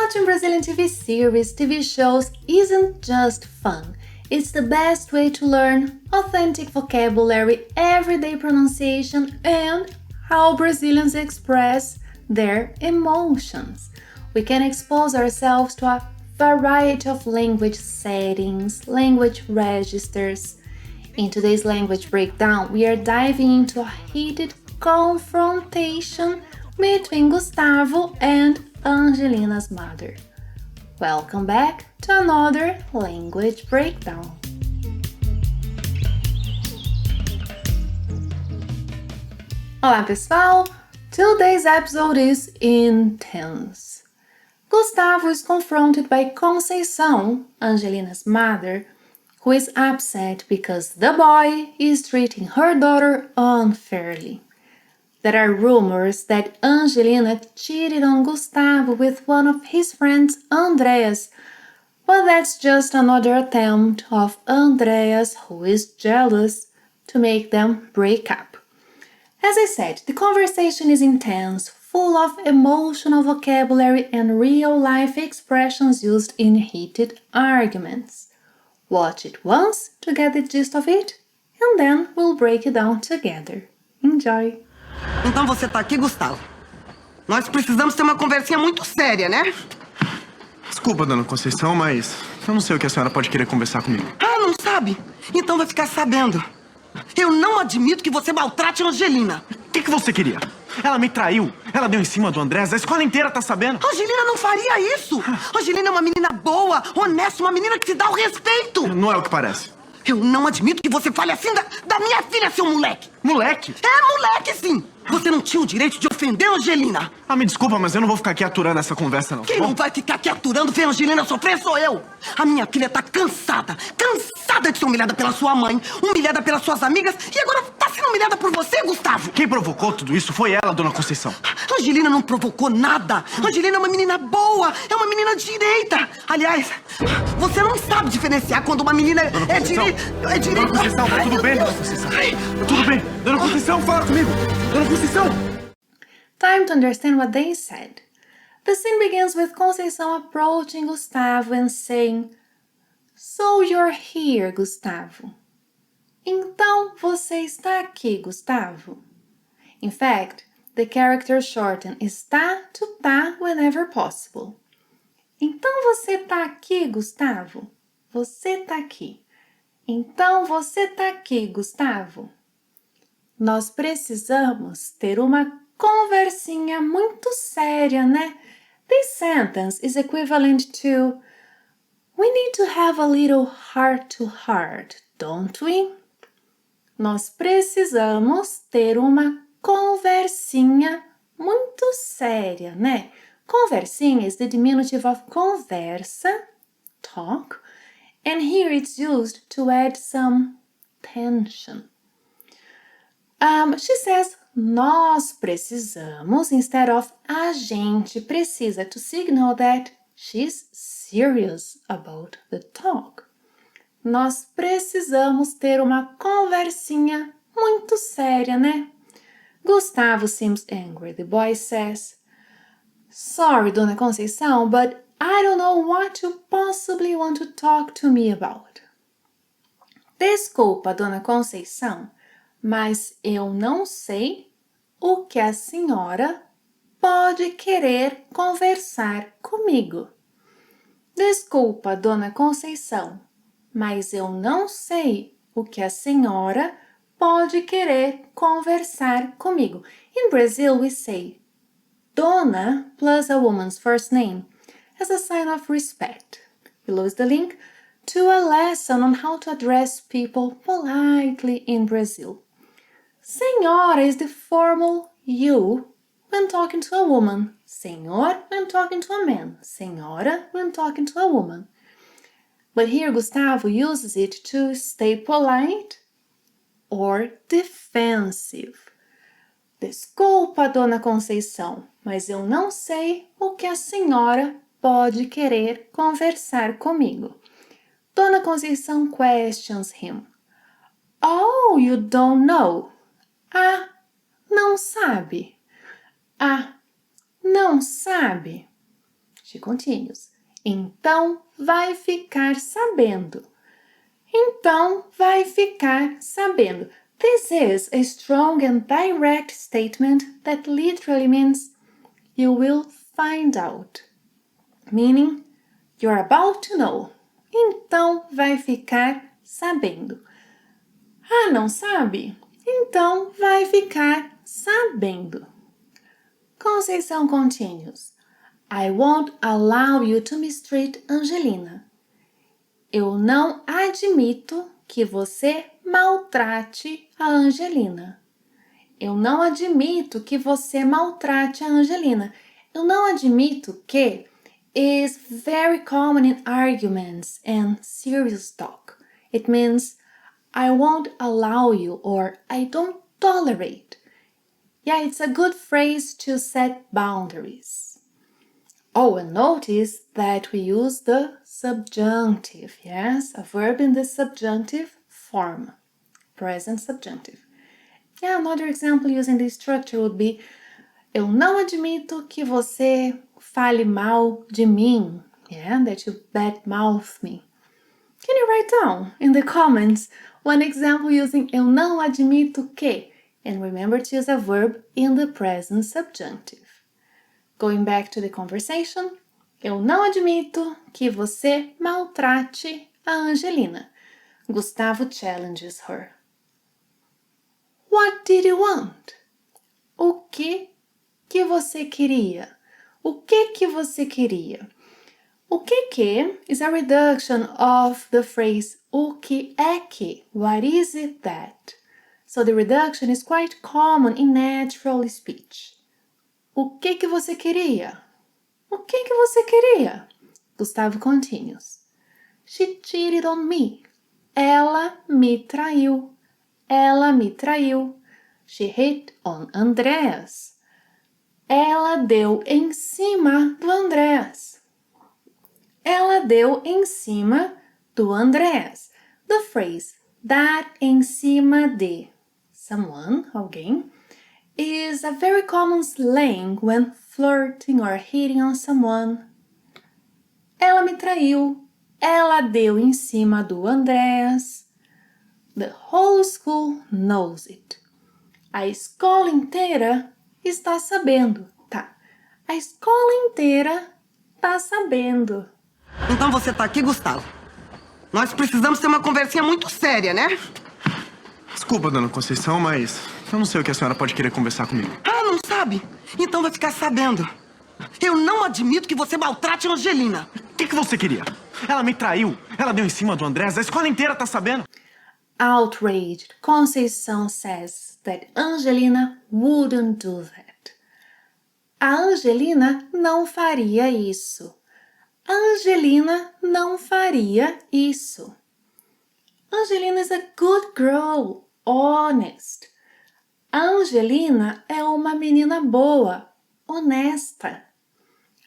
Watching Brazilian TV series, TV shows isn't just fun. It's the best way to learn authentic vocabulary, everyday pronunciation, and how Brazilians express their emotions. We can expose ourselves to a variety of language settings, language registers. In today's language breakdown, we are diving into a heated confrontation between Gustavo and Angelina's mother. Welcome back to another language breakdown. Olá pessoal, today's episode is intense. Gustavo is confronted by Conceição, Angelina's mother, who is upset because the boy is treating her daughter unfairly. There are rumors that Angelina cheated on Gustavo with one of his friends, Andreas, but that's just another attempt of Andreas, who is jealous, to make them break up. As I said, the conversation is intense, full of emotional vocabulary and real-life expressions used in heated arguments. Watch it once to get the gist of it, and then we'll break it down together. Enjoy! Então você tá aqui, Gustavo. Nós precisamos ter uma conversinha muito séria, né? Desculpa, dona Conceição, mas eu não sei o que a senhora pode querer conversar comigo. Ah, não sabe? Então vai ficar sabendo. Eu não admito que você maltrate a Angelina. O que você queria? Ela me traiu. Ela deu em cima do Andrés. A escola inteira tá sabendo. Angelina não faria isso. Angelina é uma menina boa, honesta, uma menina que se dá o respeito. Não é o que parece. Eu não admito que você fale assim da minha filha, seu moleque. Moleque? É, moleque, sim. Você não tinha o direito de ofender a Angelina. Ah, me desculpa, mas eu não vou ficar aqui aturando essa conversa, não. Quem não vai ficar aqui aturando ver a Angelina sofrer sou eu. A minha filha tá cansada de ser humilhada pela sua mãe, humilhada pelas suas amigas e agora tá sendo humilhada por você, Gustavo. Quem provocou tudo isso foi ela, dona Conceição. Angelina não provocou nada. Angelina é uma menina boa, é uma menina direita. Aliás, você não sabe diferenciar quando uma menina é direita. Dona Conceição, tá tudo bem, dona Conceição? Tudo bem. Dona Conceição, fala comigo. Dona Conceição. Time to understand what they said. The scene begins with Conceição approaching Gustavo and saying, "So you're here, Gustavo." Então você está aqui, Gustavo. In fact, the character shorten está to tá whenever possible. Então você tá aqui, Gustavo. Você tá aqui. Então você tá aqui, Gustavo. Nós precisamos ter uma conversinha muito séria, né? This sentence is equivalent to "We need to have a little heart-to-heart, don't we?" Nós precisamos ter uma conversinha muito séria, né? Conversinha is the diminutive of conversa, talk, and here it's used to add some tension. She says, nós precisamos, instead of a gente precisa, to signal that she's serious about the talk. Nós precisamos ter uma conversinha muito séria, né? Gustavo seems angry. The boy says, "Sorry, Dona Conceição, but I don't know what you possibly want to talk to me about." Desculpa, Dona Conceição, mas eu não sei o que a senhora pode querer conversar comigo. Desculpa, Dona Conceição, mas eu não sei o que a senhora pode querer conversar comigo. In Brazil, we say Dona plus a woman's first name as a sign of respect. Below is the link to a lesson on how to address people politely in Brazil. Senhora is the formal you when talking to a woman. Senhor when talking to a man. Senhora when talking to a woman. But here Gustavo uses it to stay polite or defensive. Desculpa, Dona Conceição, mas eu não sei o que a senhora pode querer conversar comigo. Dona Conceição questions him. Oh, you don't know. Ah, não sabe. Ah, não sabe. She continues. Então vai ficar sabendo. Então vai ficar sabendo. This is a strong and direct statement that literally means you will find out. Meaning, you're about to know. Então vai ficar sabendo. Ah, não sabe? Então vai ficar sabendo. Conceição continues. I won't allow you to mistreat Angelina. Eu não admito que você maltrate a Angelina. Eu não admito que você maltrate a Angelina. Eu não admito que is very common in arguments and serious talk. It means I won't allow you or I don't tolerate. Yeah, it's a good phrase to set boundaries. Oh, and notice that we use the subjunctive, yes? A verb in the subjunctive form, present subjunctive. Yeah, another example using this structure would be eu não admito que você fale mal de mim, yeah? That you badmouth me. Can you write down in the comments one example using eu não admito que? And remember to use a verb in the present subjunctive. Going back to the conversation, eu não admito que você maltrate a Angelina. Gustavo challenges her. What did you want? O que você queria? O que você queria? O que is a reduction of the phrase o que é que? What is it that? So the reduction is quite common in natural speech. O que você queria? O que você queria? Gustavo continues. She cheated on me. Ela me traiu. Ela me traiu. She hit on Andreas. Ela deu em cima do Andreas. Ela deu em cima do Andreas. The phrase dar em cima de someone, alguém, is a very common slang when flirting or hitting on someone. Ela me traiu. Ela deu em cima do Andreas. The whole school knows it. A escola inteira está sabendo, tá? A escola inteira está sabendo. Então você tá aqui, Gustavo. Nós precisamos ter uma conversinha muito séria, né? Desculpa, dona Conceição, mas eu não sei o que a senhora pode querer conversar comigo. Ah, não sabe? Então vai ficar sabendo. Eu não admito que você maltrate a Angelina. O que você queria? Ela me traiu. Ela deu em cima do Andrés. A escola inteira tá sabendo. Outraged, Conceição says that Angelina wouldn't do that. A Angelina não faria isso. A Angelina não faria isso. Angelina is a good girl, honest. A Angelina é uma menina boa, honesta.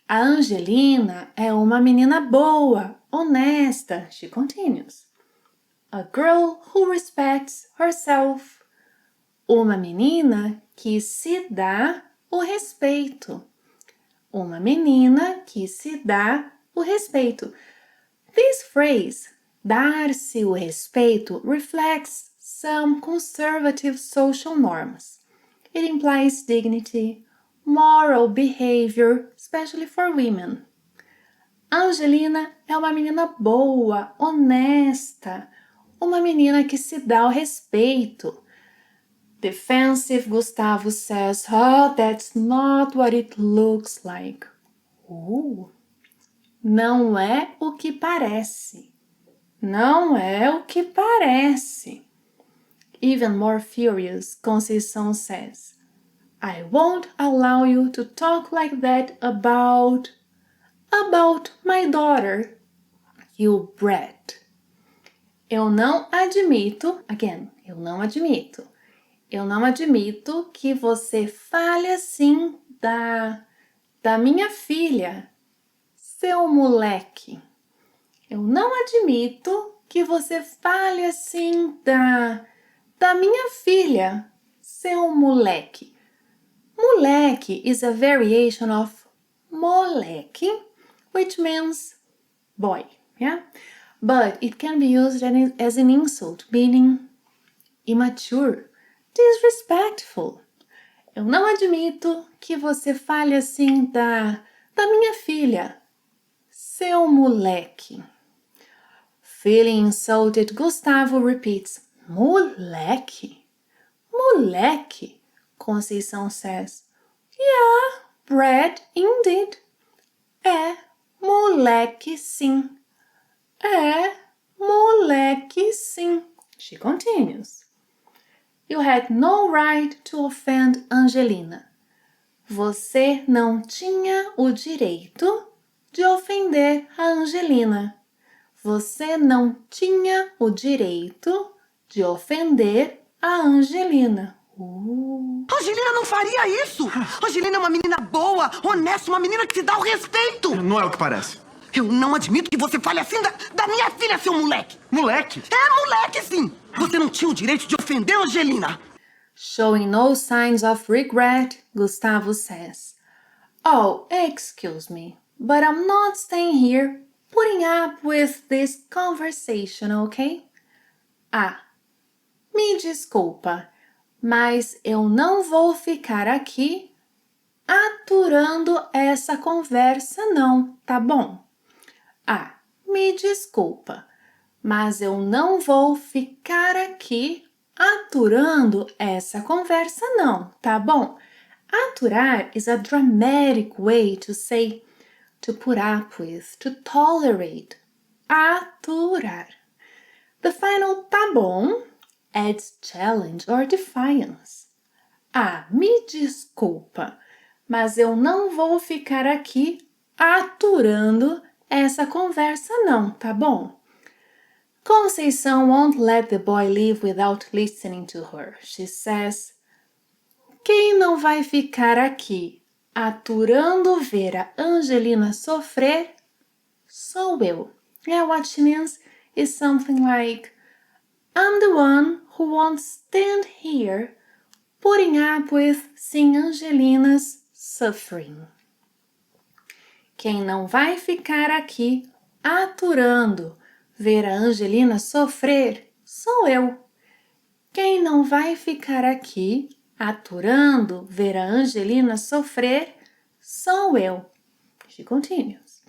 A Angelina é uma menina boa, honesta. She continues. A girl who respects herself. Uma menina que se dá o respeito. Uma menina que se dá o respeito. This phrase, dar-se o respeito, reflects some conservative social norms. It implies dignity, moral behavior, especially for women. Angelina é uma menina boa, honesta, uma menina que se dá o respeito. Defensive Gustavo says, oh, that's not what it looks like. Não é o que parece. Não é o que parece. Even more furious, Conceição says, I won't allow you to talk like that about my daughter, you brat. Eu não admito, again, eu não admito que você fale assim da minha filha, seu moleque. Eu não admito que você fale assim da minha filha, seu moleque. Moleque is a variation of moleque, which means boy, yeah? But it can be used as an insult, meaning immature, disrespectful. Eu não admito que você fale assim da minha filha, seu moleque. Feeling insulted, Gustavo repeats, moleque? Moleque? Conceição says, yeah, Brad, indeed. É, moleque sim. É, moleque sim. She continues. You had no right to offend Angelina. Você não tinha o direito de ofender a Angelina. Você não tinha o direito de ofender a Angelina. Angelina não faria isso! Angelina é uma menina boa, honesta, uma menina que te dá o respeito! Não é o que parece. Eu não admito que você fale assim da minha filha, seu moleque! Moleque? É, moleque, sim! Você não tinha o direito de ofender a Angelina! Showing no signs of regret, Gustavo says, Oh, excuse me, but I'm not staying here putting up with this conversation, okay? Ah, me desculpa, mas eu não vou ficar aqui aturando essa conversa não, tá bom? Ah, me desculpa, mas eu não vou ficar aqui aturando essa conversa não, tá bom? Aturar is a dramatic way to say to put up with, to tolerate. Aturar. The final tá bom adds challenge or defiance. Ah, me desculpa, mas eu não vou ficar aqui aturando essa conversa não, tá bom? Conceição won't let the boy leave without listening to her. She says, quem não vai ficar aqui aturando ver a Angelina sofrer sou eu. Yeah, what she means is something like, I'm the one who won't stand here putting up with seeing Angelina's suffering. Quem não vai ficar aqui aturando ver a Angelina sofrer sou eu. Quem não vai ficar aqui aturando ver a Angelina sofrer sou eu. She continues.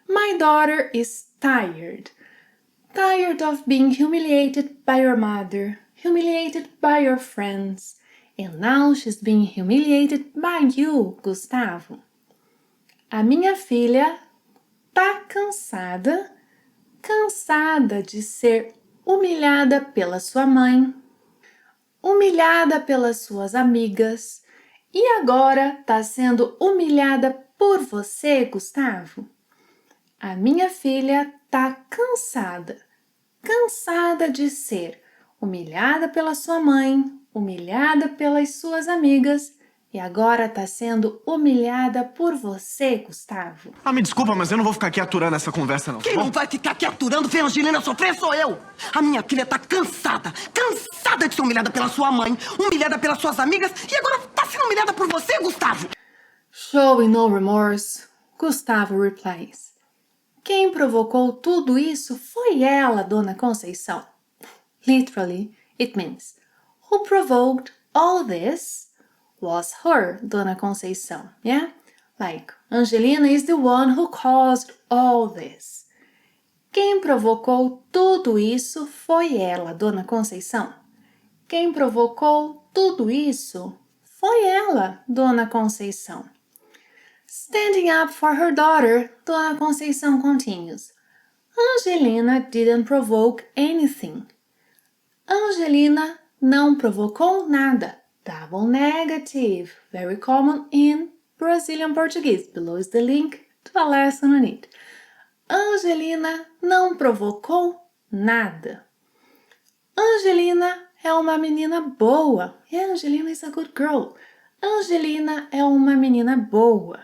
My daughter is tired. Tired of being humiliated by your mother, humiliated by your friends, and now she's being humiliated by you, Gustavo. A minha filha tá cansada de ser humilhada pela sua mãe, humilhada pelas suas amigas e agora tá sendo humilhada por você, Gustavo. A minha filha tá cansada de ser humilhada pela sua mãe, humilhada pelas suas amigas e agora tá sendo humilhada por você, Gustavo. Ah, me desculpa, mas eu não vou ficar aqui aturando essa conversa, não. Quem não vai ficar aqui aturando ver a Angelina sofrer sou eu! A minha filha tá cansada de ser humilhada pela sua mãe, humilhada pelas suas amigas e agora tá sendo humilhada por você, Gustavo! Showing no remorse, Gustavo replies. Quem provocou tudo isso foi ela, Dona Conceição. Literally, it means, who provoked all this was her, Dona Conceição, yeah? Like, Angelina is the one who caused all this. Quem provocou tudo isso foi ela, Dona Conceição. Quem provocou tudo isso foi ela, Dona Conceição. Standing up for her daughter, Dona Conceição continues. Angelina didn't provoke anything. Angelina não provocou nada. Double negative, very common in Brazilian Portuguese. Below is the link to a lesson on it. Angelina não provocou nada. Angelina é uma menina boa. Yeah, Angelina is a good girl. Angelina é uma menina boa.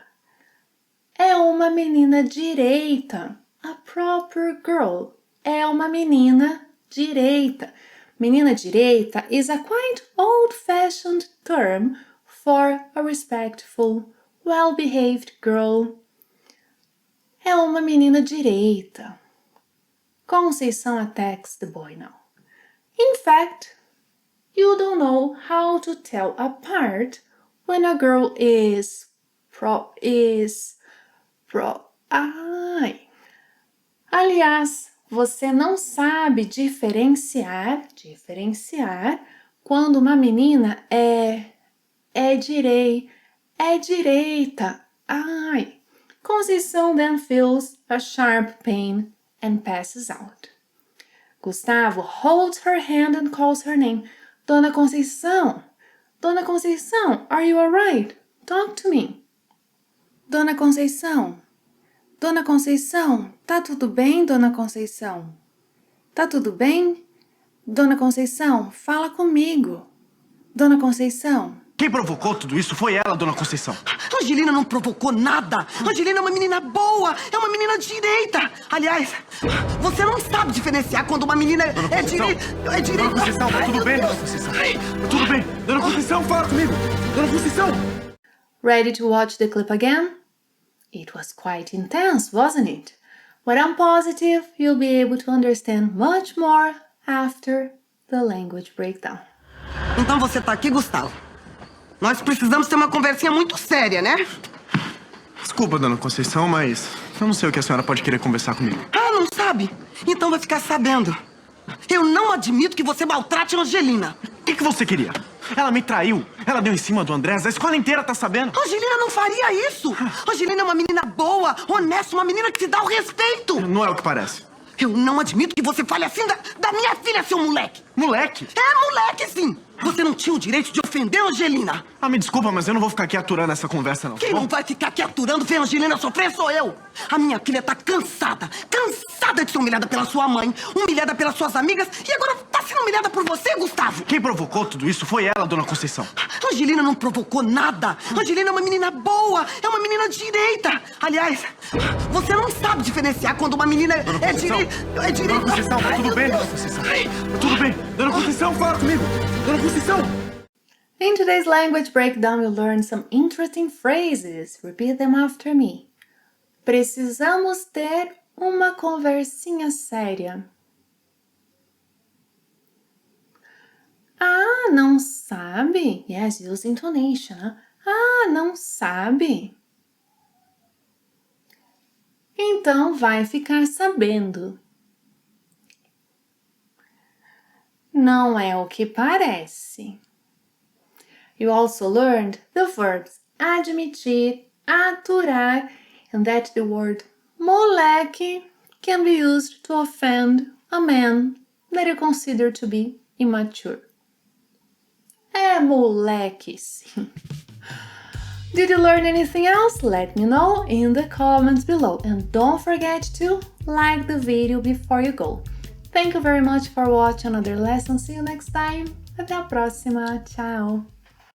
É uma menina direita. A proper girl. É uma menina direita. Menina direita is a quite old-fashioned term for a respectful, well-behaved girl. é uma menina direita. Conceição attacks the boy now. In fact, you don't know how to tell apart when a girl is Aliás, você não sabe diferenciar quando uma menina é direita. Conceição then feels a sharp pain and passes out. Gustavo holds her hand and calls her name. Dona Conceição, are you alright? Talk to me. Dona Conceição, tá tudo bem, Dona Conceição? Tá tudo bem? Dona Conceição, fala comigo. Dona Conceição. Quem provocou tudo isso foi ela, Dona Conceição. Angelina não provocou nada. Angelina é uma menina boa, é uma menina direita. Aliás, você não sabe diferenciar quando uma menina é direita. Dona Conceição, tá tudo bem, Dona Conceição? Tudo bem. Dona Conceição, fala comigo. Dona Conceição. Ready to watch the clip again? It was quite intense, wasn't it? But I'm positive you'll be able to understand much more after the language breakdown. Então você tá aqui, Gustavo. Nós precisamos ter uma conversinha muito séria, né? Desculpa, Dona Conceição, mas eu não sei o que a senhora pode querer conversar comigo. Ah, não sabe? Então vai ficar sabendo. Eu não admito que você maltrate a Angelina. O que você queria? Ela me traiu. Ela deu em cima do Andrés. A escola inteira tá sabendo. Angelina não faria isso. Angelina é uma menina boa, honesta, uma menina que te dá o respeito. Não é o que parece. Eu não admito que você fale assim da minha filha, seu moleque. Moleque? É, moleque, sim. Você não tinha o direito de ofender a Angelina. Ah, me desculpa, mas eu não vou ficar aqui aturando essa conversa, não. Quem não vai ficar aqui aturando ver a Angelina sofrer sou eu. A minha filha tá cansada de ser humilhada pela sua mãe, humilhada pelas suas amigas e agora tá sendo humilhada por você, Gustavo. Quem provocou tudo isso foi ela, Dona Conceição. Angelina não provocou nada. Angelina é uma menina boa, é uma menina direita. Aliás, você não sabe diferenciar quando uma menina é direita. Dona Conceição, tá tudo bem, Dona Conceição? Tudo bem. Dona Conceição, fala comigo. Dona Conceição. In today's language breakdown, you'll learn some interesting phrases. Repeat them after me. Precisamos ter uma conversinha séria. Ah, não sabe? Yes, use intonation. Huh? Ah, não sabe? Então vai ficar sabendo. Não é o que parece. You also learned the verbs admitir, aturar, and that the word moleque can be used to offend a man that you consider to be immature. É moleque, sim. Did you learn anything else? Let me know in the comments below. And don't forget to like the video before you go. Thank you very much for watching another lesson. See you next time. Até a próxima. Tchau.